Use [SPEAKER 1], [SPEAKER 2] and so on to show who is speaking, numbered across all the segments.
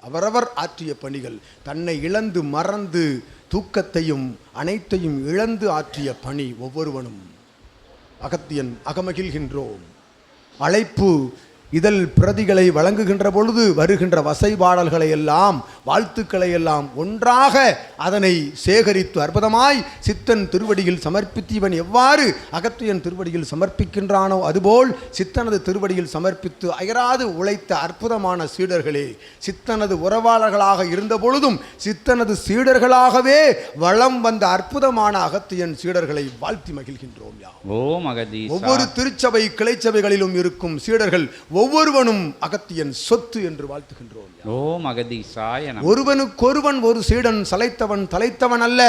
[SPEAKER 1] அவரவர் ஆற்றிய பணிகள், தன்னை இழந்து மறந்து தூக்கத்தையும் அனைத்தையும் இழந்து ஆற்றிய பணி ஒவ்வொருவனும். அகத்தியன் அகமகிழ்கின்றோம். அழைப்பு இதழ் பிரதிகளை வழங்குகின்ற பொழுது வருகின்ற வசைபாடல்களை எல்லாம், வாழ்த்துக்களை எல்லாம் ஒன்றாக அதனை சேகரித்து அற்புதமாய் சித்தன் திருவடியில் சமர்ப்பித்து, இவன் எவ்வாறு அகத்தியன் திருவடியில் சமர்ப்பிக்கின்றானோ அதுபோல் சித்தனது திருவடியில் சமர்ப்பித்து அயராது உழைத்த அற்புதமான சீடர்களே, சித்தனது உறவாளர்களாக இருந்த பொழுதும் சித்தனது சீடர்களாகவே வளம் வந்த அற்புதமான அகத்தியன் சீடர்களை வாழ்த்தி மகிழ்கின்றோம். ஒவ்வொரு திருச்சபை கிளைச்சபைகளிலும் இருக்கும் சீடர்கள் ஒவ்வொருவனும் அகத்தியன் சொத்து என்று வாழ்த்துகின்றோம். ஒருவனுக்கொருவன் ஒரு சீடன் சளைத்தவன் தலைத்தவன் அல்ல.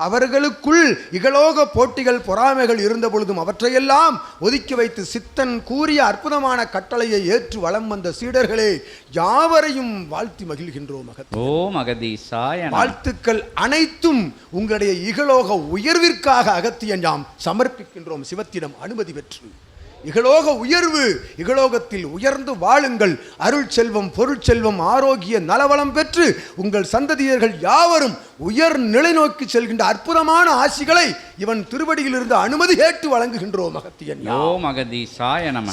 [SPEAKER 1] அவர்களுக்குள் இகலோக போட்டிகள் பொறாமைகள் இருந்த பொழுதும் அவற்றையெல்லாம் ஒதுக்கி வைத்து சித்தன் கூறிய அற்புதமான கட்டளையை ஏற்று வலம் வந்த சீடர்களே, யாவரையும் வாழ்த்தி மகிழ்கின்றோம். வாழ்த்துக்கள் அனைத்தும் உங்களுடைய இகலோக உயர்விற்காக அகத்தியன் யாம் சமர்ப்பிக்கின்றோம். சிவத்திடம் அனுமதி பெற்று இகலோக உயர்வு, இகலோகத்தில் உயர்ந்து வாழுங்கள். அருள் செல்வம், பொருட்செல்வம், ஆரோக்கிய நலவளம் பெற்று உங்கள் சந்ததியர்கள் யாவரும் உயர் நிலை நோக்கி செல்கின்ற அற்புதமான ஆசிகளை இவன் திருவடியில் இருந்து அனுமதி கேட்டு வழங்குகின்றோம். அகத்தியன்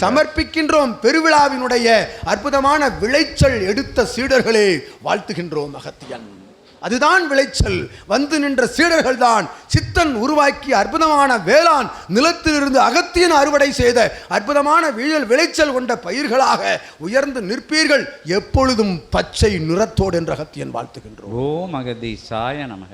[SPEAKER 1] சமர்ப்பிக்கின்றோம். பெருவிழாவினுடைய அற்புதமான விளைச்சல் எடுத்த சீடர்களே வாழ்த்துகின்றோம். அகத்தியன் அதுதான் விளைச்சல். வந்து நின்ற சீடர்கள் தான் சித்தன் உருவாக்கி அற்புதமான வேளாண் நிலத்திலிருந்து அகத்தியன் அறுவடை செய்த அற்புதமான விளைச்சல் கொண்ட பயிர்களாக உயர்ந்து நிற்பீர்கள். எப்பொழுதும் பச்சை நிறத்தோடு என்ற அகத்தியன் வாழ்த்துகின்றோம்.
[SPEAKER 2] ஓம் அகதீசாய நமக.